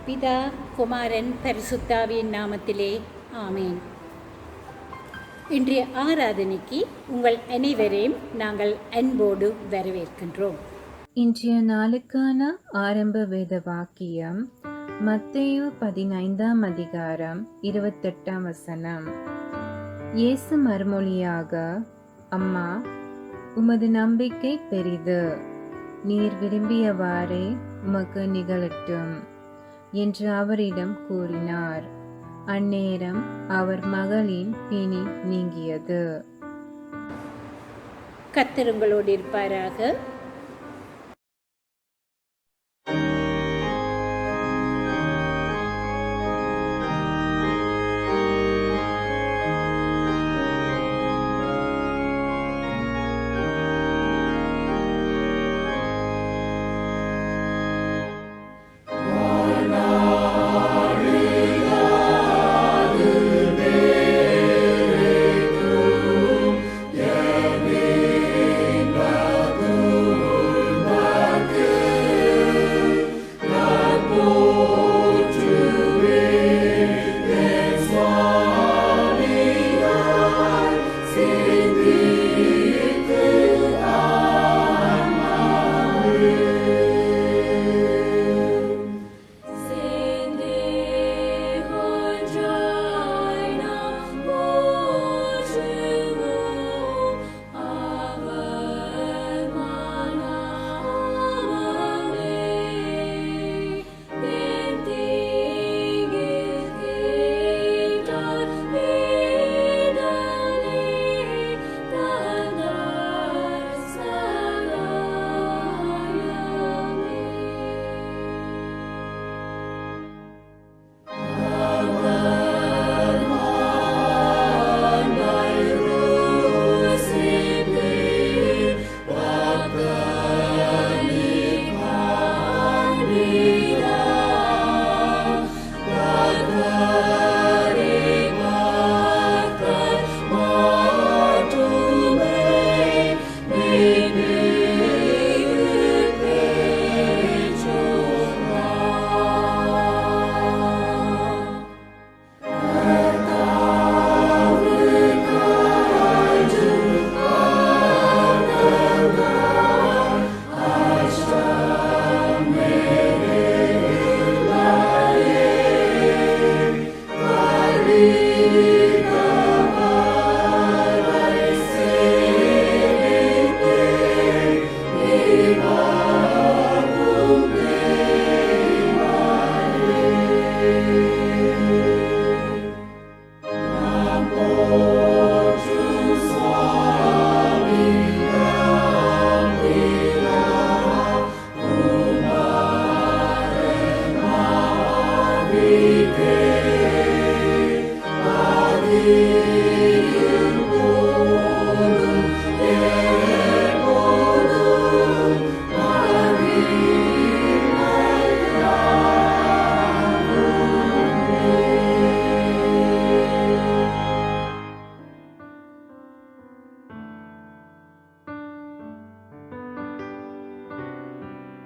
பிதா, குமாரன், பரிசுத்தாவியின் நாமத்திலே ஆமேன். இன்றைய ஆராதனைக்கு உங்கள் அனைவரையும் நாங்கள் அன்போடு வரவேற்கின்றோம். இன்றைய நாளுக்கான ஆரம்ப வேத வாக்கியம் மத்தேயு 15ஆம் அதிகாரம் 28ஆம் வசனம். இயேசு மறுமொழியாக, அம்மா, உமது நம்பிக்கை பெரிது, நீர் விரும்பியவாறே உமக்கு நிகழட்டும் என்று அவரிடம் கூறினார். அந்நேரம் அவர் மகளின் பிணி நீங்கியது. கர்த்தர் உங்களோடு இருப்பாராக.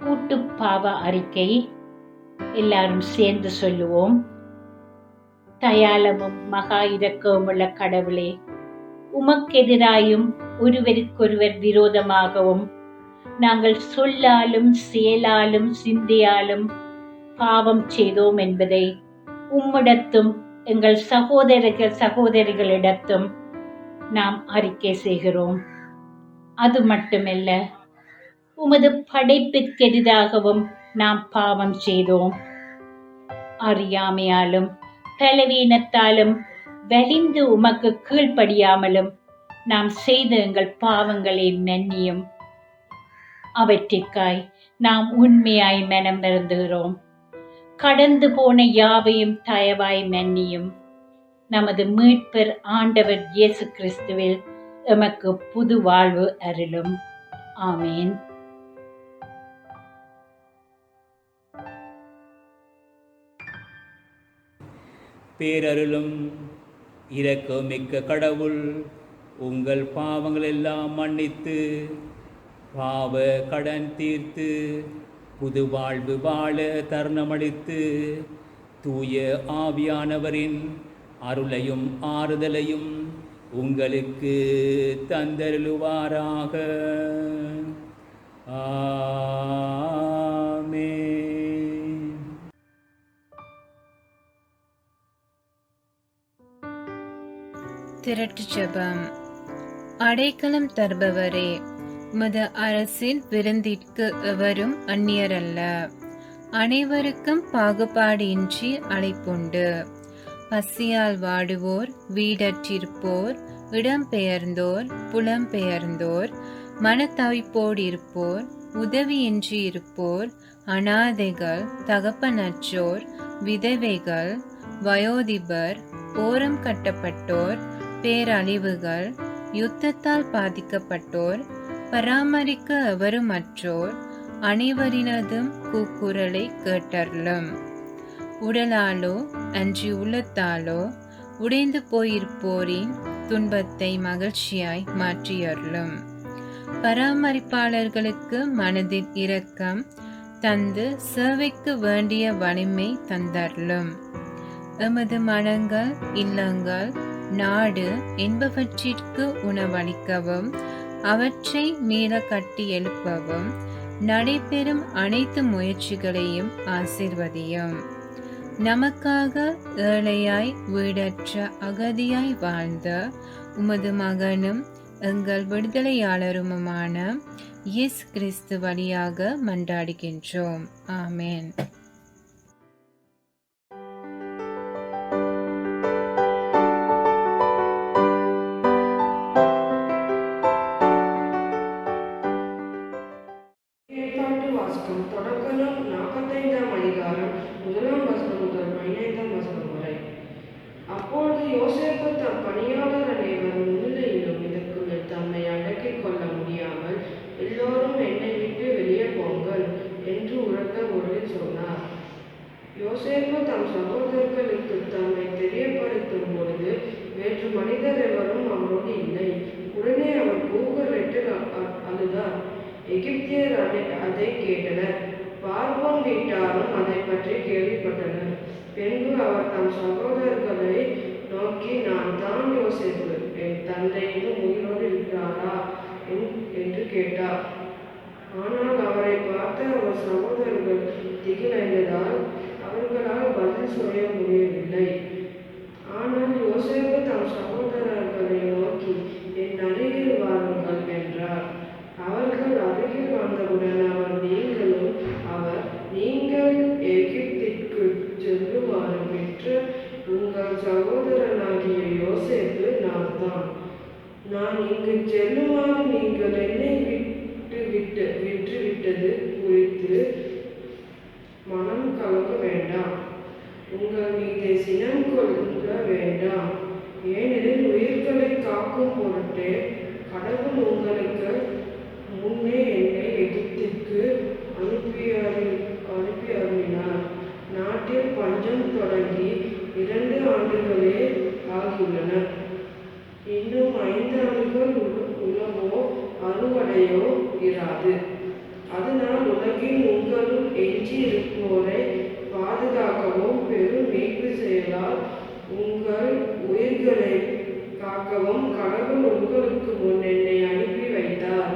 கூட்டு பாவ அறிக்கை எல்லாரும் சேர்ந்து சொல்லுவோம். தயாளமும் மகா இரக்கமுள்ள கடவுளே, உமக்கெதிராயும் ஒருவருக்கொருவர் விரோதமாகவும் நாங்கள் சொல்லாலும் செயலாலும் சிந்தையாலும் பாவம் செய்தோம் என்பதை உம்மிடத்தும் எங்கள் சகோதரிகளிடத்தும் நாம் அறிக்கை செய்கிறோம். அது மட்டுமல்ல, உமது படைப்பிற்கெதிராகவும் நாம் பாவம் செய்தோம். அறியாமையாலும் பலவீனத்தாலும் வலிந்து உமக்கு கீழ்ப்படியாமலும் நாம் செய்த எங்கள் பாவங்களை மன்னியும். அவற்றிற்காய் நாம் உண்மையாய் மனம் வருந்துகிறோம். கடந்து போன யாவையும் தயவாய் மன்னியும். நமது மீட்பர் ஆண்டவர் இயேசு கிறிஸ்துவில் எமக்கு புது வாழ்வு அருளும். ஆமேன். பேரருளும் இரக்கமிக்க கடவுள் உங்கள் பாவங்கள் எல்லாம் மன்னித்து பாவ கடன் தீர்த்து புது வாழ்வு வாழ தருணமளித்து தூய ஆவியானவரின் அருளையும் ஆறுதலையும் உங்களுக்கு தந்தருளுவாராக. ஆமென். திரட்டு ஜெபம். அடைக்கலம் தருபவரே, உமது அரசின் விருந்திற்கு எவரும் அந்நியரல்ல. அனைவருக்கும் பாகுபாடின்றி அழைப்புண்டு. பசியால் வாடுவோர், வீடற்றிருப்போர், இடம்பெயர்ந்தோர், புலம்பெயர்ந்தோர், மனத்தவிப்போடிருப்போர், உதவியின்றி இருப்போர், அனாதைகள், தகப்பனற்றோர், விதவைகள், வயோதிபர், ஓரம் கட்டப்பட்டோர், பேரழிவுகள், யுத்தத்தால் பாதிக்கப்பட்டோர், பராமரிக்க எவருமற்றோர் அனைவரினதும் கூக்குரலை கேட்டருளும். உடலாலோ அன்றி உள்ளத்தாலோ உடைந்து போயிருப்போரின் துன்பத்தை மகிழ்ச்சியாய் மாற்றியருளும். பராமரிப்பாளர்களுக்கு மனதில் இரக்கம் தந்து சேவைக்கு வேண்டிய வலிமை தந்தருளும். எமது மனங்கள், இல்லங்கள், நாடு என்பவற்றிற்கு உணவளிக்கவும் அவற்றை மீள கட்டி எழுப்பவும் நடைபெறும் அனைத்து முயற்சிகளையும் ஆசீர்வதியும். நமக்காக ஏழையாய் வீடற்ற அகதியாய் வாழ்ந்த உமது மகனும் எங்கள் விடுதலையாளருமான இயேசு கிறிஸ்து வழியாக மன்றாடுகின்றோம். ஆமென். தொடக்கம் 45ஆம் அதிகாரம் 1ஆம் வசனம் முதல் 15ஆம் வசனம் வரை. அப்பொழுது யோசேப்பு தம் பணியாளர் அனைவரும் முன்னிலையிலும் இதற்குள்ளே தம்மை அடக்கிக் கொள்ள முடியாமல், எல்லோரும் என்னை விட்டு வெளியே போங்கள் என்று உரத்த குரலில் சொன்னார். யோசேப்பு தம் சகோதரர்களுக்கு தம்மை தெரியப்படுத்தும் பொழுது வேற்று மனிதர் எவரும் அவரோடு இல்லை. உடனே அவர் கூக்குரலிட்டு அழுதார். எகிப்தியர் அதை கேட்டனர். பார்வோன் வீட்டாரும் அதை பற்றி கேள்விப்பட்டனர். பின்பு அவர் தம் சகோதரர்களை நோக்கி, நான் தான் யோசேப்பு, என் தந்தை இன்னும் உயிரோடு இருக்கிறாரா என்று கேட்டார். ஆனால் அவரை பார்த்து அவர் சகோதரர்கள் திகிலடைந்ததால் அவர்களால் பதில் சொல்ல முடியவில்லை. ஆனால் யோசேப்பு தம் சகோதரர்களை நோக்கி, என் அருகில் வாருங்கள் என்றார். அவர்கள் அருகில் வந்தவுடன் நீங்கள் எகிப்திற்கு செல்லுமாறு பெற்ற உங்கள் சகோதரனாகிய யோசேப்பு நான் தான். நான் இங்கு செல்லுமாறு நீங்கள் என்னை விட்டுவிட்டது குறித்து மனம் கலங்க வேண்டாம். உங்கள் மீது சினம் கொள்ள வேண்டாம். ஏனெனில் உயிர்களை காக்கும் பொருட்டே கடவுள் உங்களுக்கு முன்னே என்னை எகிப்திற்கு அனுப்பி அருளினார். நாட்டில் பஞ்சம் தொடங்கி 2 ஆண்டுகளே ஆகியுள்ளன. இன்னும் 5 ஆண்டுகள் உணவோ அறுவடையோ இராது. அதனால் உலகில் உங்களுள் எஞ்சி இருப்போரை பாதுகாக்கவும் பெரும் மீட்பு செயலால் உங்கள் உயிர்களை காக்கவும் கடவுள் உங்களுக்கு முன் என்னை அனுப்பி வைத்தார்.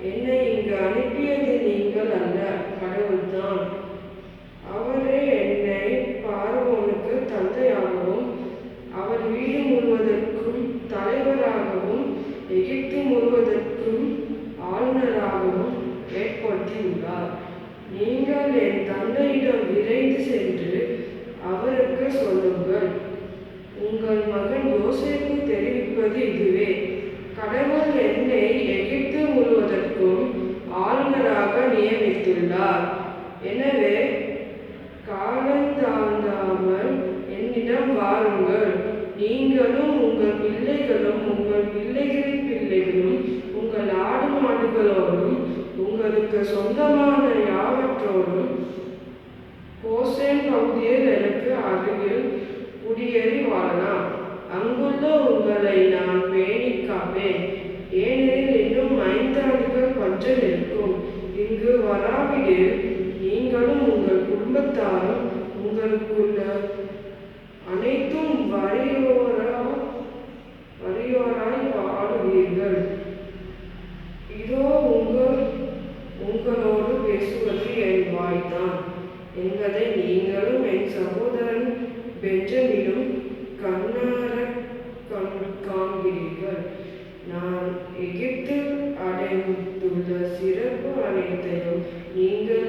என்னை இங்கு அனுப்பியது நீங்கள் அல்ல, கடவுள்தான். அவரே என்னை பார்வோனுக்கு தந்தையாகவும் அவர் வீடு முழுவதற்கும் தலைவராகவும் எகிப்து முழுவதற்கும் ஆளுநராகவும் ஏற்படுத்தியுள்ளார். நீங்கள் என் தந்தையிடம் விரைந்து சென்று அவருக்கு சொல்லுங்கள், உங்கள் மகன் யோசேப்பு தெரிவிப்பது இதுவே. கடவுள் என்னை எகிப்து முழுவதற்கும் ஆளுநராக நியமித்துள்ளார். எனவே காலந்தாழ்ந்தாமல் என்னிடம் வாருங்கள். நீங்களும் உங்கள் பிள்ளைகளும் உங்கள் பிள்ளைகளின் பிள்ளைகளும் உங்கள் ஆடு மாடுகளோடும் உங்களுக்கு சொந்தமான யாவற்றோடும் கோசேன் பகுதியில் எனக்கு அருகில் குடியேறி வாழலாம். அங்குள்ள உங்களை நான் பேணிக் காப்பேன். ஏனெனில் இன்னும் 5 ஆண்டுகள் பஞ்சம் இருக்கும். இங்கு வராவிடில் தேசத்தாரும் உங்களுக்குள்ள அனைத்தும் வறியோராய் வாழுவீர்கள். இதோ உங்களோடு பேசுவது என் வாய்தான் என்பதை நீங்களும் என் சகோதரன் பெஞ்சமினும் கண்ணாரக் காண்கிறீர்கள். நான் எகிப்தில் அடைந்துள்ள சிறப்பு அனைத்தையும் நீங்கள்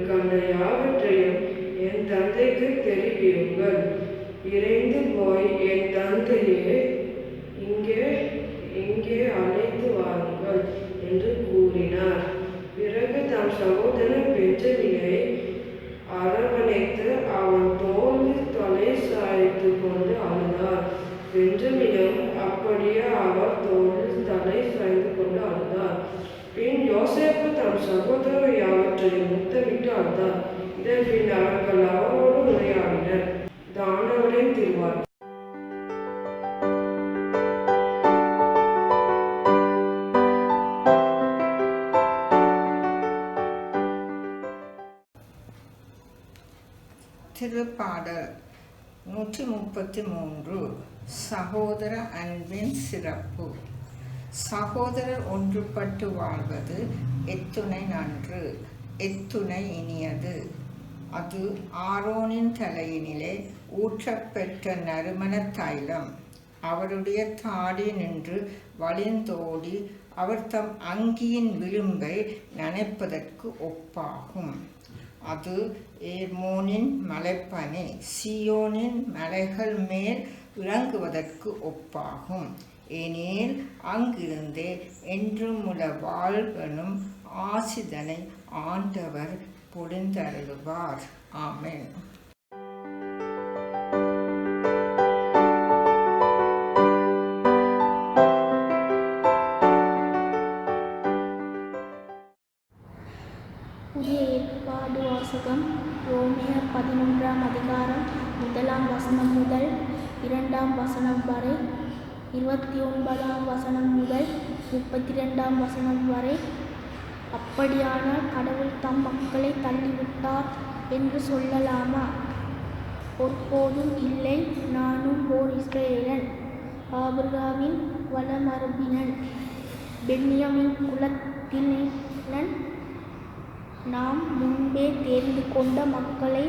கண்ட யாவற்றையும் என் தந்தைக்கு தெரிவியுங்கள். விரைந்து போய் என் தந்தையே இங்கே அழைத்து வாருங்கள் என்று கூறினார். பிறகு தம் சகோதரன் பெஞ்சமினை அரவணைத்து அவன் தோளில் தலை சாய்த்து கொண்டு அழுதார். பெஞ்சமினும் அப்படியே அவர் தோளில் தலை சாய்ந்து கொண்டு அழுதார். பின் யோசேப்பு தம் சகோதரர் யாவற்றையும் முத்தமிட்டு அழுதார். இதன் பின் அவர்கள் அவரோடு உரையாடினர். ஆண்டவரின் திருவார்த்தை. திருப்பாடல் 133. சகோதர அன்பின் சிறப்பு. சகோதரர் ஒன்றுபட்டு வாழ்வது எத்துணை நன்று, எத்துணை இனியது. அது ஆரோனின் தலையினிலே ஊற்றப்பெற்ற நறுமண தைலம் அவருடைய தாடி நின்று வழிந்தோடி அவர் தம் அங்கியின் விளிம்பை நனைப்பதற்கு ஒப்பாகும். அது ஏர்மோனின் மலைப்பனி சியோனின் மலைகள் மேல் இறங்குவதற்கு ஒப்பாகும். ஏனெனில் அங்கிருந்தே என்றுமுள்ள வாழ்வெனும் ஆசிதனை ஆண்டவர் பொழிந்தருளுவார். ஆமென். புதிய ஏற்பாடு வாசகம். ரோமியர் 11ஆம் அதிகாரம் 1ஆம் வசனம் முதல் 2ஆம் வசனம் வரை, 29ஆம் வசனம் முதல் 32ஆம் வசனம் வரை. அப்படியானால் கடவுள் தம் மக்களை தள்ளிவிட்டார் என்று சொல்லலாமா? ஒருபோதும் இல்லை. நானும் ஓர் இஸ்ரவேலன், ஆபிரகாமின் வளமரபினன், பென்யமீன் குலத்தினன். நாம் முன்பே தெரிந்து கொண்ட மக்களை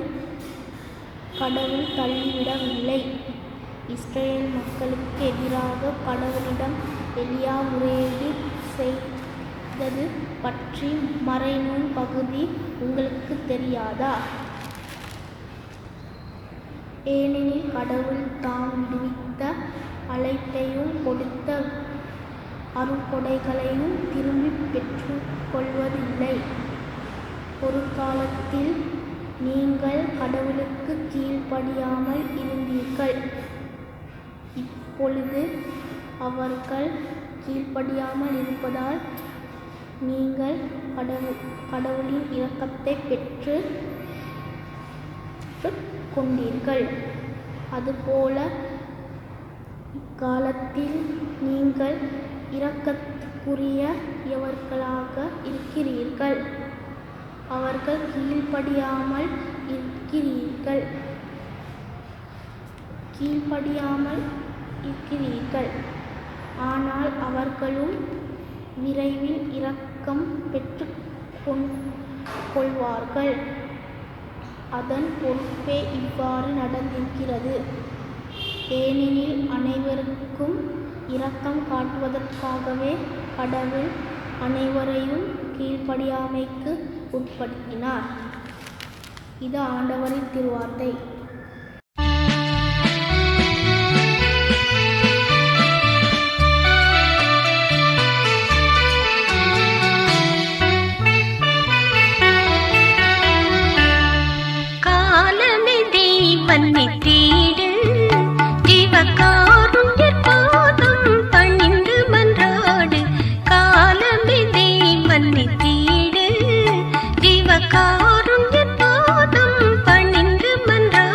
கடவுள் தள்ளிவிடவில்லை. இஸ்ரவேல் மக்களுக்கு எதிராக கடவுளிடம் எலியா முறையீடு செய்தது பற்றி மறைநூல் பகுதி உங்களுக்கு தெரியாதா? ஏனெனில் கடவுள் தாம் விடுவித்த அழைப்பையும் கொடுத்த அருட்கொடைகளையும் திரும்பி பெற்று கொள்வதில்லை. ஒரு காலத்தில் நீங்கள் கடவுளுக்கு கீழ்ப்படியாமல் இருந்தீர்கள். இப்பொழுது அவர்கள் கீழ்ப்படியாமல் இருப்பதால் நீங்கள் கடவுளின் இரக்கத்தை பெற்று கொண்டீர்கள். அதுபோல இக்காலத்தில் நீங்கள் இரக்கத்துக்குரியவர்களாக இருக்கிறீர்கள். அவர்கள் கீழ்ப்படியாமல் இருக்கிறீர்கள். ஆனால் அவர்களும் விரைவில் இரக்கம் பெற்று கொள்வார்கள். அதன் பொறுப்பே இவ்வாறு நடந்திருக்கிறது. ஏனெனில் அனைவருக்கும் இரக்கம் காட்டுவதற்காகவே கடவுள் அனைவரையும் கீழ்ப்படியாமைக்கு உட்படுத்தினார். இது ஆண்டவரின் திருவார்த்தை. காரும் எப்போதும் பணிந்து மன்றாடு.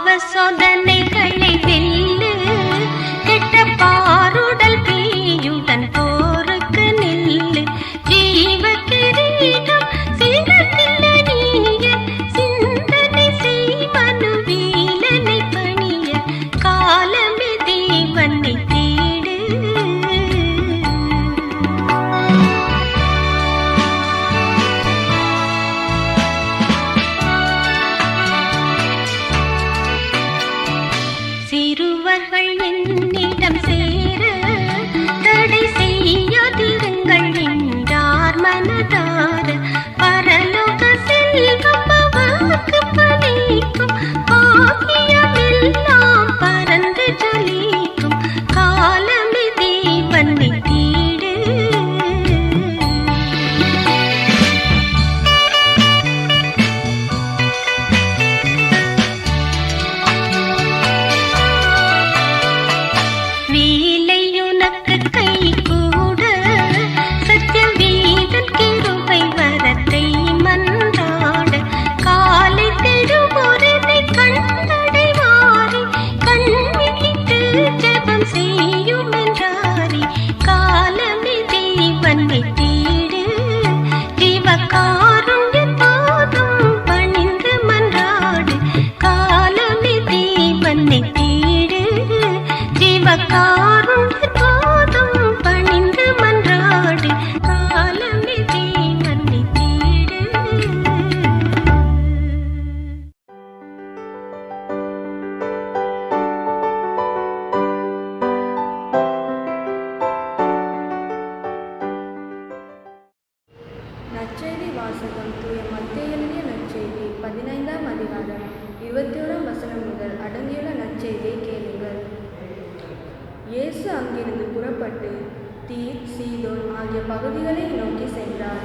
பாவ சோதனைகளை வெல்லு, கெட்ட பாருடல் பேயுடன் போருக்கு நில்லு. ஜீவ கிரீடம் சிரத்தில் அணிய, சிந்தனை செய்வனு வீலனை பணிய, காலமே தேவனை தேடு. சிறுவர்கள் என்னிடம் சேர, தடை செய்யாதிருங்கள் என்றார் மனதார. பரலோக செல்வம் அவர்க்கு பலிக்கும், பாக்கியமெல்லாம் பறந்து ஜொலிக்கும், காலமே தேவனை தேடு. வேலையுனக்கு கை கூட, சத்திய வேதன் கிருபை வரத்தை மன்றாட. காலை தெருவோரனை கண்டடைவாரி, கண்விழித்து ஜெபம் செய்யும் என்றாரி, காலமே தேவனை தேடு. ஜீவகாருண்யத்தோதும் பணிந்து மன்றாடு, காலமே தேவனை தேடு. ஜீவகாருண்யத்தோதும் பணிந்து மன்றாடு, காலமே தேவனை தேடு. நற்செய்தி வாசகம். தூய மத்தேயு எழுதிய நற்செய்தி 15ஆம் அதிகாரம் 21ஆம் வசனம் முதல் அடங்கியுள்ள நற்செய்தியை கேளுங்கள். இயேசு அங்கிருந்து புறப்பட்டு தீர், சீதோன் ஆகிய பகுதிகளை நோக்கி சென்றார்.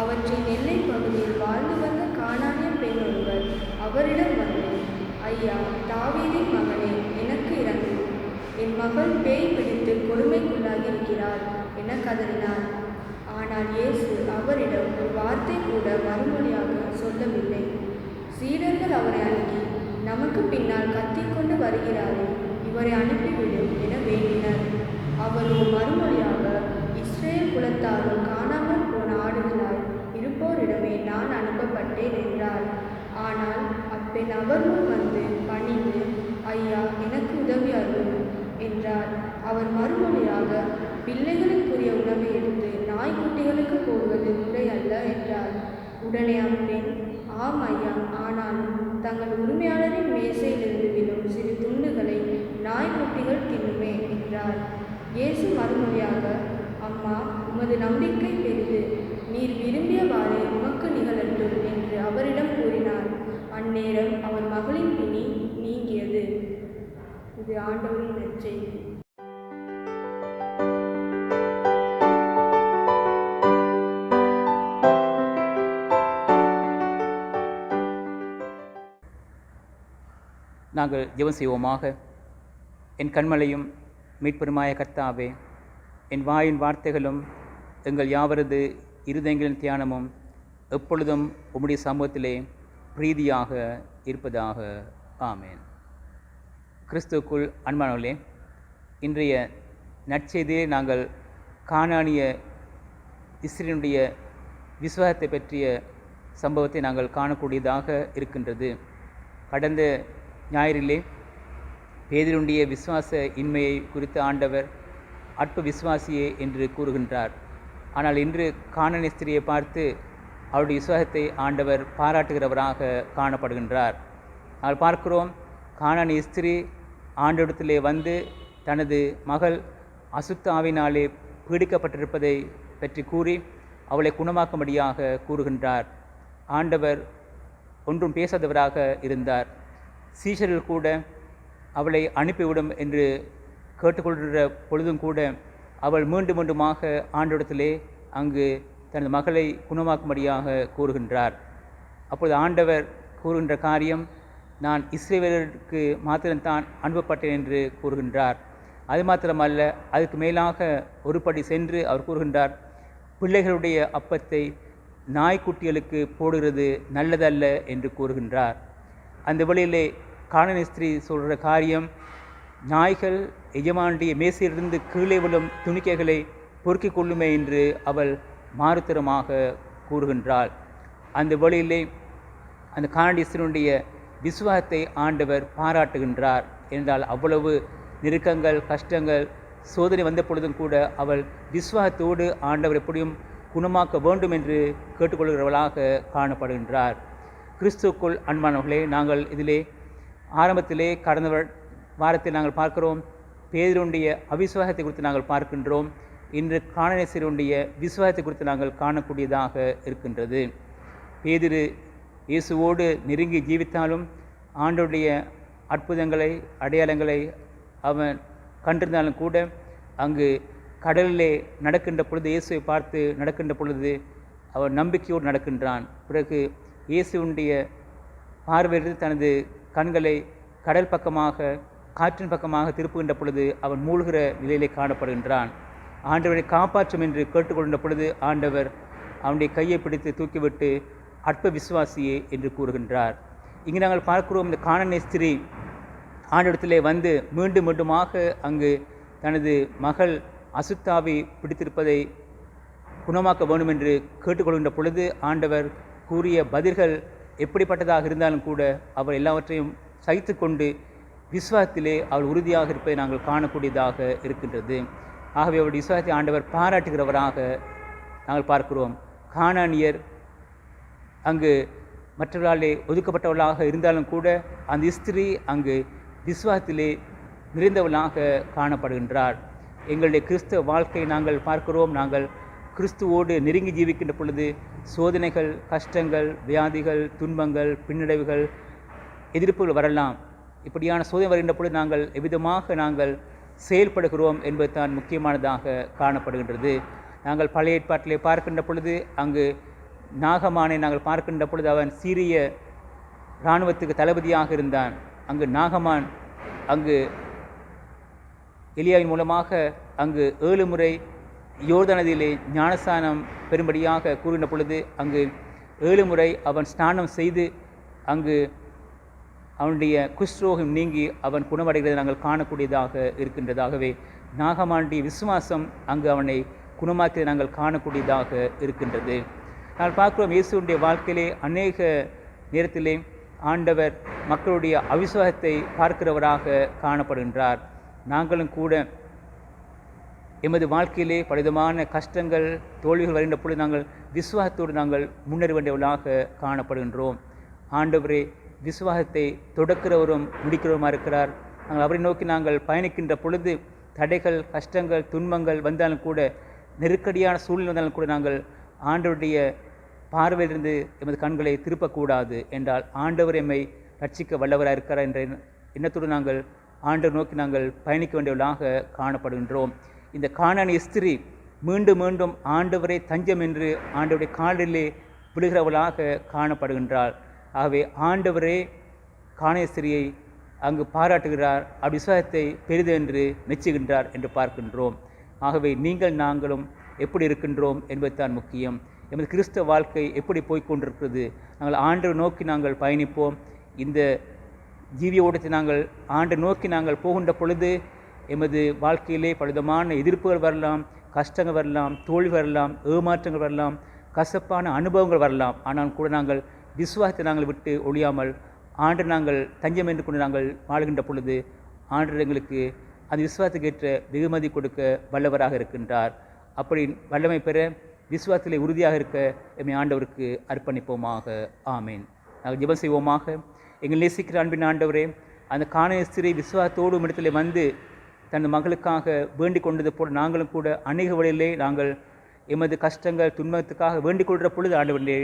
அவற்றின் எல்லைப் பகுதியில் வாழ்ந்து வந்த கானானிய பெண் ஒருவர் அவரிடம் வந்து, ஐயா, தாவீதின் மகனே, எனக்கு இறங்கும், என் மகள் பேய் பிடித்து கொடுமைக்குள்ளாகி இருக்கிறார் என கதறினார். ஆனால் இயேசு அவரிடம் ஒரு வார்த்தை கூட மறுமொழியாக சொல்லவில்லை. சீடர்கள் அவரை அணுகி, நமக்கு பின்னால் கத்திக்கொண்டு வருகிறாரே, இவரை அனுப்பிவிடும் என வேண்டினர். அவரோ மறுமொழியாக, இஸ்ரேல் குலத்தாரும் காணாமல் போன ஆடுகளாய் இருப்போரிடமே நான் அனுப்பப்பட்டேன் என்றார். ஆனால் அப்பெண் அவர் முன் வந்து பணிந்து, ஐயா, எனக்கு உதவி அருளும் என்றார். அவர் மறுமொழியாக, பிள்ளைகளுக்குரிய உணவை எடுத்து நாய்க்குட்டிகளுக்கு போடுவது முறை அல்ல என்றார். உடனே அப்பெண், ஆம் ஐயா, ஆனாலும் தங்கள் உரிமையாளரின் மேசையிலிருந்து விழும் சிறு துண்டுகளை நாய்க்குட்டிகள் தின்னுமே என்றார். இயேசு மறுமொழியாக, அம்மா, உமது நம்பிக்கை பெரிது, நீர் விரும்பியவாறே உமக்கு நிகழட்டும் என்று அவரிடம் கூறினார். அந்நேரம் அவர் மகளின் பிணி நீங்கியது. இது ஆண்டவரின் நற்செய்தி. நாங்கள் ஜெபம் செய்வோமாக. என் கண்மலையும் மீட்பெருமாய கர்த்தாவே, என் வாயின் வார்த்தைகளும் எங்கள் யாவரது இருதயங்களின் தியானமும் எப்பொழுதும் உம்முடைய சமூகத்திலே பிரீதியாக இருப்பதாக. ஆமேன். கிறிஸ்துவுக்குள் அன்பானவர்களே, இன்றைய நற்செய்தியை நாங்கள் கானானிய இஸ்ரேலுடைய விசுவாசத்தை பற்றிய சம்பவத்தை நாங்கள் காணக்கூடியதாக இருக்கின்றது. கடந்த ஞாயிறிலே பேதுருடைய விசுவாச இன்மையை குறித்து ஆண்டவர் அற்ப விசுவாசியே என்று கூறுகின்றார். ஆனால் இன்று கானானிய ஸ்திரியை பார்த்து அவருடைய விசுவாசத்தை ஆண்டவர் பாராட்டுகிறவராக காணப்படுகின்றார். நாங்கள் பார்க்கிறோம், கானானிய ஸ்திரி ஆண்டவரிடத்திலே வந்து தனது மகள் அசுத்த ஆவினாலே பீடிக்கப்பட்டிருப்பதை பற்றி கூறி அவளை குணமாக்கும்படியாக கூறுகின்றார். ஆண்டவர் ஒன்றும் பேசாதவராக இருந்தார். சீஷர்கள் கூட அவளை அனுப்பிவிடும் என்று கேட்டுக்கொள்கிற பொழுதும் கூட அவள் மீண்டும் மீண்டுமாக ஆண்டவரிடத்திலே அங்கு தனது மகளை குணமாக்கும்படியாக கூறுகின்றார். அப்பொழுது ஆண்டவர் கூறுகின்ற காரியம், நான் இஸ்ரவேலருக்கு மாத்திரம்தான் அனுப்பப்பட்டேன் என்று கூறுகின்றார். அது மாத்திரமல்ல, அதுக்கு மேலாக ஒருபடி சென்று அவர் கூறுகின்றார், பிள்ளைகளுடைய அப்பத்தை நாய்க்குட்டிகளுக்கு போடுகிறது நல்லதல்ல என்று கூறுகின்றார். அந்த வழியிலே காணானிய ஸ்திரீ சொல்கிற காரியம், நாய்கள் எஜமானுடைய மேசையிலிருந்து கீழே விழும் துணிக்கைகளை பொறுக்கிக் கொள்ளுமே என்று அவள் மாறுத்தரமாக கூறுகின்றாள். அந்த வழியிலே அந்த காணானிய ஸ்திரீனுடைய விசுவாசத்தை ஆண்டவர் பாராட்டுகின்றார். என்றால் அவ்வளவு நெருக்கங்கள், கஷ்டங்கள், சோதனை வந்த பொழுதும் கூட அவள் விசுவாசத்தோடு ஆண்டவர் எப்படியும் குணமாக்க வேண்டும் என்று கேட்டுக்கொள்கிறவளாக காணப்படுகின்றார். கிறிஸ்துவுக்குள் அன்பானவர்களே, நாங்கள் இதிலே ஆரம்பத்திலே கடந்த வாரத்தில் நாங்கள் பார்க்கிறோம், பேதுருடைய அவிசுவாசத்தை குறித்து நாங்கள் பார்க்கின்றோம். இன்று காணானிய ஸ்திரீயுடைய விசுவாசத்தை குறித்து நாங்கள் காணக்கூடியதாக இருக்கின்றது. பேதுரு இயேசுவோடு நெருங்கி ஜீவித்தாலும் ஆண்டவருடைய அற்புதங்களை, அடையாளங்களை அவன் கண்டிருந்தாலும் கூட அங்கு கடலிலே நடக்கின்ற பொழுது, இயேசுவை பார்த்து நடக்கின்ற பொழுது அவன் நம்பிக்கையோடு நடக்கின்றான். பிறகு இயேசுடைய பார்வையிலிருந்து தனது கண்களை கடல் பக்கமாக, காற்றின் பக்கமாக திருப்புகின்ற பொழுது அவன் மூழ்கிற நிலையிலே காணப்படுகின்றான். ஆண்டவரை காப்பாற்றும் என்று கேட்டுக்கொண்ட பொழுது ஆண்டவர் அவனுடைய கையை பிடித்து தூக்கிவிட்டு அற்ப விசுவாசியே என்று கூறுகின்றார். இங்கு நாங்கள் பார்க்கிறோம், இந்த காணானிய ஸ்திரீ ஆண்டவரிடத்திலே வந்து மீண்டும் மீண்டுமாக அங்கு தனது மகள் அசுத்தாவி பிடித்திருப்பதை குணமாக்க வேண்டும் என்று கேட்டுக்கொள்கின்ற பொழுது ஆண்டவர் கூறிய பதில்கள் எப்படிப்பட்டதாக இருந்தாலும் கூட அவள் எல்லாவற்றையும் சகித்து கொண்டு விசுவாசத்திலே அவள் உறுதியாக இருப்பதை நாங்கள் காணக்கூடியதாக இருக்கின்றது. ஆகவே அவருடைய விசுவாசத்தை ஆண்டவர் பாராட்டுகிறவராக நாங்கள் பார்க்கிறோம். கானானியர் அங்கு மற்றவர்களாலே ஒதுக்கப்பட்டவர்களாக இருந்தாலும் கூட அந்த ஸ்திரீ அங்கு விசுவாசத்திலே நிறைந்தவளாக காணப்படுகின்றார். எங்களுடைய கிறிஸ்தவ வாழ்க்கையை நாங்கள் பார்க்கிறோம். நாங்கள் கிறிஸ்துவோடு நெருங்கி ஜீவிக்கின்ற பொழுது சோதனைகள், கஷ்டங்கள், வியாதிகள், துன்பங்கள், பின்னடைவுகள், எதிர்ப்புகள் வரலாம். இப்படியான சோதனை வருகின்ற பொழுது நாங்கள் எவ்விதமாக நாங்கள் செயல்படுகிறோம் என்பது தான் முக்கியமானதாக காணப்படுகின்றது. நாங்கள் பழைய ஏற்பாட்டிலே பார்க்கின்ற பொழுது அங்கு நாகமானை நாங்கள் பார்க்கின்ற பொழுது அவன் சீரிய இராணுவத்துக்கு தளபதியாக இருந்தான். அங்கு நாகமான் அங்கு எலியாவின் மூலமாக அங்கு 7 முறை யோர்தானதிலே ஞானஸ்நானம் பெரும்படியாக கூறின பொழுது அங்கு 7 முறை அவன் ஸ்நானம் செய்து அங்கு அவனுடைய குஷ்ரோகம் நீங்கி அவன் குணமடைகிறதை நாங்கள் காணக்கூடியதாக இருக்கின்றதாகவே நாகமானுடைய விசுவாசம் அங்கு அவனை குணமாக்கியதை நாங்கள் காணக்கூடியதாக இருக்கின்றது. நாங்கள் பார்க்கிறோம், இயேசுடைய வாழ்க்கையிலே அநேக நேரத்திலே ஆண்டவர் மக்களுடைய அவிசுவாசத்தை பார்க்கிறவராக காணப்படுகின்றார். நாங்களும் கூட எமது வாழ்க்கையிலே பலவிதமான கஷ்டங்கள், தோல்விகள் வருகின்ற பொழுது நாங்கள் விசுவாசத்தோடு நாங்கள் முன்னேற வேண்டியவர்களாக காணப்படுகின்றோம். ஆண்டவரே விசுவாசத்தை தொடக்கிறவரும் முடிக்கிறவருமா இருக்கிறார். நாங்கள் அவரை நோக்கி நாங்கள் பயணிக்கின்ற பொழுது தடைகள், கஷ்டங்கள், துன்பங்கள் வந்தாலும் கூட, நெருக்கடியான சூழ்நிலை வந்தாலும் கூட நாங்கள் ஆண்டவருடைய பார்வையிலிருந்து எமது கண்களை திருப்பக்கூடாது. என்றால் ஆண்டவர் எம்மை ரட்சிக்க வல்லவராக இருக்கிறார் என்ற எண்ணத்தோடு நாங்கள் ஆண்டவர் நோக்கி நாங்கள் பயணிக்க வேண்டியவர்களாக காணப்படுகின்றோம். இந்த கானானிய ஸ்திரீ மீண்டும் மீண்டும் ஆண்டவரை தஞ்சம் என்று ஆண்டவருடைய காலிலே விழுகிறவளாக காணப்படுகின்றாள். ஆகவே ஆண்டவரே கானானிய ஸ்திரியை அங்கு பாராட்டுகிறார், அப்படி விசுவாசத்தை பெரிது என்று மெச்சுகின்றார் என்று பார்க்கின்றோம். ஆகவே நீங்கள் நாங்களும் எப்படி இருக்கின்றோம் என்பதுதான் முக்கியம். எமது கிறிஸ்தவ வாழ்க்கை எப்படி போய்கொண்டிருக்கிறது? நாங்கள் ஆண்டவர் நோக்கி நாங்கள் பயணிப்போம். இந்த ஜீவிய ஓட்டத்தை நாங்கள் ஆண்டவர் நோக்கி நாங்கள் போகின்ற பொழுது எமது வாழ்க்கையிலே பலவிதமான எதிர்ப்புகள் வரலாம், கஷ்டங்கள் வரலாம், தோல்வி வரலாம், ஏமாற்றங்கள் வரலாம், கசப்பான அனுபவங்கள் வரலாம். ஆனால் கூட நாங்கள் விசுவாசத்தை நாங்கள் விட்டு ஒழியாமல் ஆண்டவர் நாங்கள் தஞ்சம் என்று கொண்டு நாங்கள் வாழுகின்ற பொழுது ஆண்டவர் எங்களுக்கு அந்த விசுவாசத்துக்கு ஏற்ற வெகுமதி கொடுக்க வல்லவராக இருக்கின்றார். அப்படி வல்லமை பெற விசுவாசத்திலே உறுதியாக இருக்க எம்மை ஆண்டவருக்கு அர்ப்பணிப்போமாக. ஆமேன். நாங்கள் ஜெபம் செய்வோமாக. எங்கள் நேசிக்கிற அன்பின் ஆண்டவரே, அந்த கானானிய ஸ்திரீ விசுவாசத்தோடு இடத்திலே வந்து தனது மகளுக்காக வேண்டிக் கொண்டது போல் நாங்களும் கூட அநேக வழியிலே நாங்கள் எமது கஷ்டங்கள், துன்பத்துக்காக வேண்டிக் கொள்கிற பொழுது ஆண்டவர்களே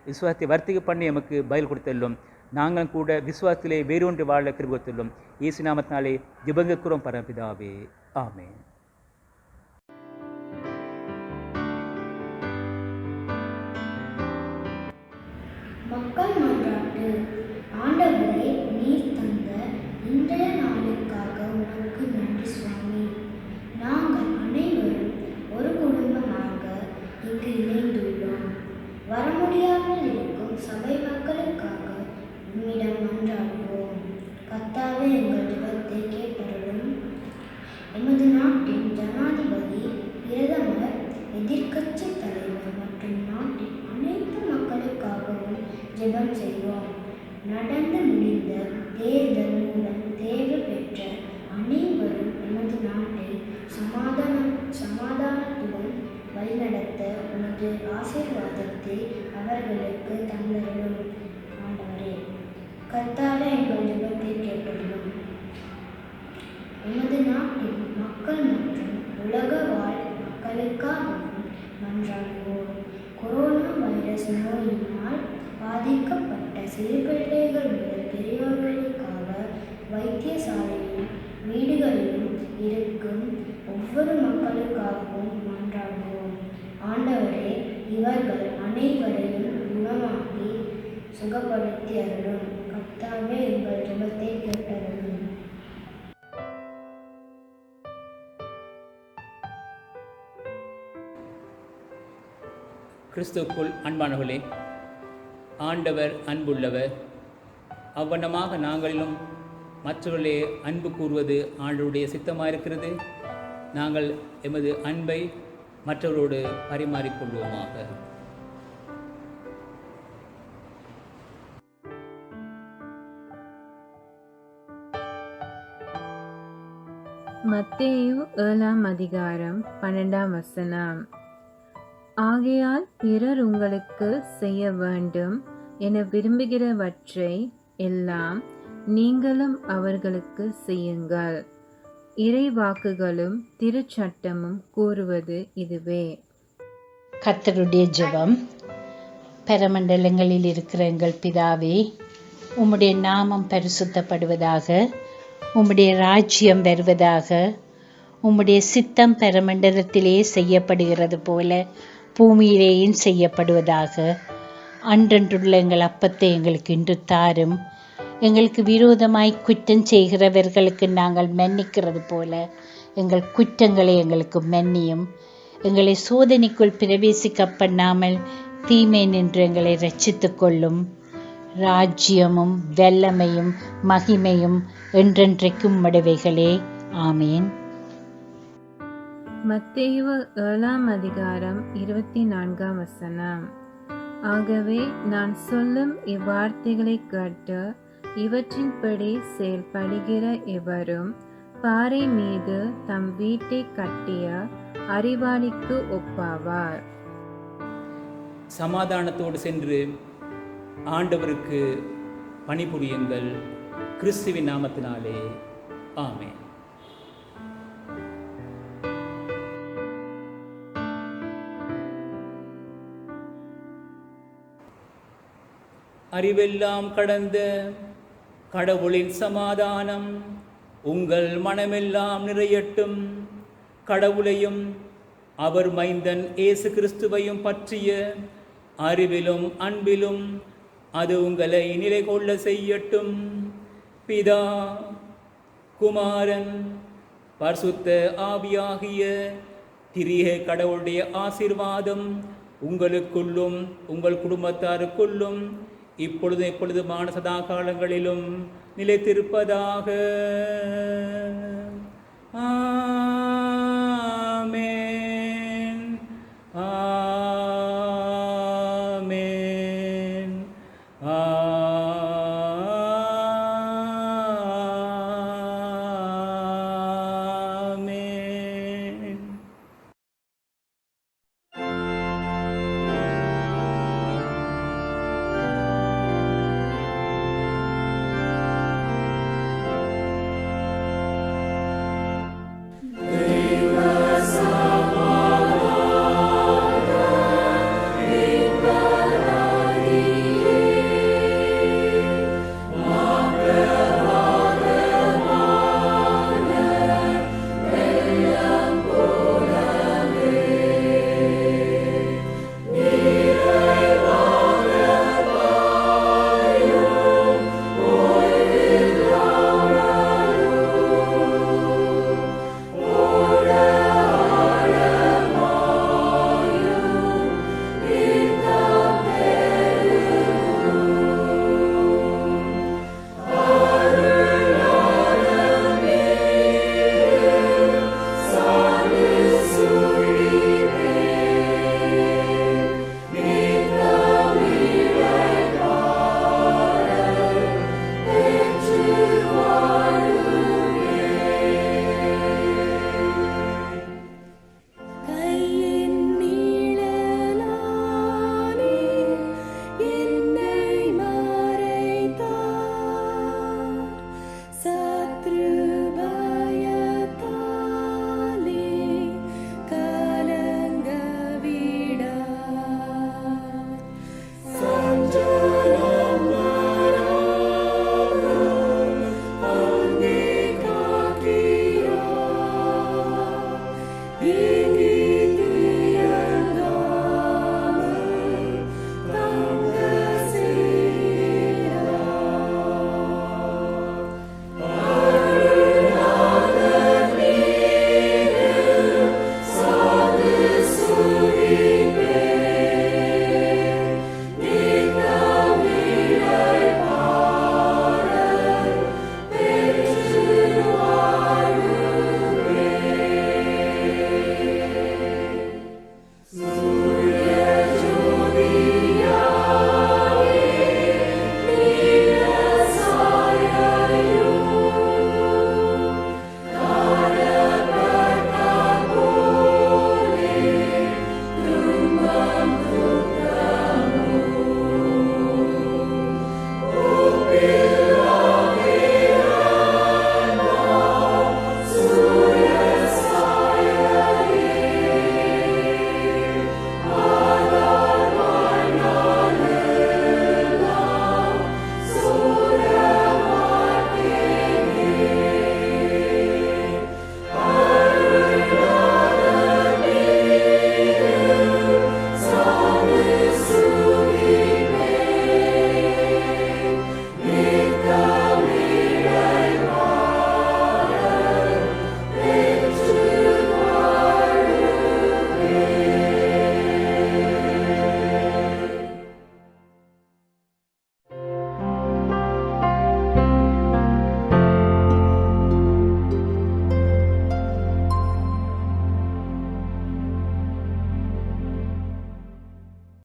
விசுவாசத்தை வர்த்திக்க பண்ணி எமக்கு பதில் கொடுத்துள்ளோம். நாங்களும் கூட விசுவாசத்திலே வேறொன்று வாழ கிருபை கொடுத்துள்ளோம். இயேசு நாமத்தினாலே ஜெபங்கக்கிறோம் பரமபிதாவே. ஆமேன். மக்கள் மன்றாட்டு. ஆண்டவரே, நீர் தந்த இன்றைய நாளுக்காக உமக்கு நன்றி சுவாமி. நாங்கள் அனைவரும் ஒரு குடும்பமாக இங்கு இணைந்துள்ளோம். வர முடியாமல் இருக்கும் சபை மக்களுக்காக உம்மிடம் மன்றாடுவோம். எங்கள் ஜெபத்தை கேட்டருளும். எமது நாட்டின் ஜனாதிபதி, பிரதமர், எதிர்க்கட்சி தலைவர் மற்றும் நாட்டின் அனைத்து மக்களுக்காகவும் ஜெபம் செய்வோம். நடந்து முடிந்த தேர்தல் மூலம் தேர்வு பெற்ற அனைவரும் எமது நாட்டை சமாதானத்துடன் வழிநடத்த உனது ஆசீர்வாதத்தை அவர்களுக்கு தந்தருளும். ஆண்டவரே, கர்த்தாவே, எங்கள் ஜெபத்தை கேட்டருளும். எமது நாட்டின் மக்கள் மற்றும் உலக வாழ் மக்களுக்காகவும் மன்றாடுவோம். கொரோனா வைரஸ் நோயினால் பாதிக்கப்பட்ட சிறு பிள்ளைகள் முதல் பெரியோர்களுக்காக வைத்தியசாலையிலும் வீடுகளிலும் இருக்கும் ஒவ்வொரு மக்களுக்காகவும் மன்றாடுவோம். ஆண்டவரே, இவர்கள் அனைவரையும் குணமாக்கி சுகப்படுத்தி அருளும். கர்த்தாவே, எங்கள் ஜெபத்தை கேட்டருளும். கிறிஸ்துவுக்குள் அன்பானவர்களே, ஆண்டவர் அன்புள்ளவர். அவ்வண்ணமாக நாங்களிலும் மற்றவர்களே அன்பு கூறுவது ஆண்டவருடைய சித்தமாக இருக்கிறது. நாங்கள் எமது அன்பை மற்றவரோடு பரிமாறிக்கொள்வோமாக. மத்தேயு 7:12. ஆகையால் பிறர் உங்களுக்கு செய்ய வேண்டும் என விரும்புகிறவற்றை எல்லாம் நீங்களும் அவர்களுக்கு செய்யுங்கள். இறைவாக்குகளும் திருச்சட்டமும் கூறுவது இதுவே. கர்த்தருடைய ஜெபம். பரமண்டலங்களில் இருக்கிற எங்கள் பிதாவே, உம்முடைய நாமம் பரிசுத்தப்படுவதாக, உம்முடைய ராஜ்யம் வருவதாக, உம்முடைய சித்தம் பரமண்டலத்திலே செய்யப்படுகிறது போல பூமியிலேயும் செய்யப்படுவதாக. அன்றன்றுள்ள எங்கள் அப்பத்தை எங்களுக்கு இன்று தாரும். எங்களுக்கு விரோதமாய் குற்றம் செய்கிறவர்களுக்கு நாங்கள் மன்னிக்கிறது போல எங்கள் குற்றங்களை எங்களுக்கு மன்னியும். எங்களை சோதனைக்குள் பிரவேசிக்க பண்ணாமல் தீமை நின்று எங்களை ரட்சித்துக் கொள்ளும். ராஜ்யமும் வல்லமையும் மகிமையும் என்றென்றைக்கும் உம்முடையவைகளே. ஆமேன். மத்தேயு 7:24. ஆகவே நான் சொல்லும் இவ்வார்த்தைகளை கேட்டு இவற்றின்படி செயல்படுகிற எவரும் பாறை மீது தம் வீட்டை கட்டிய அறிவாளிக்கு ஒப்பாவார். சமாதானத்தோடு சென்று ஆண்டவருக்கு பணிபுரியுங்கள். கிறிஸ்துவின் நாமத்தினாலே. ஆமென். அறிவெல்லாம் கடந்த கடவுளின் சமாதானம் உங்கள் மனமெல்லாம் நிறையட்டும். கடவுளையும் அவர் மைந்தன் இயேசு கிறிஸ்துவையும் பற்றிய அறிவிலும் அன்பிலும் அது உங்களை நிலை கொள்ள செய்யட்டும். பிதா, குமாரன், பரிசுத்த ஆவியாகிய திரிய கடவுளுடைய ஆசீர்வாதம் உங்களுக்குள்ளும் உங்கள் குடும்பத்தாருக்குள்ளும் எப்பொழுதுமான சதா காலங்களிலும் நிலைத்திருப்பதாக.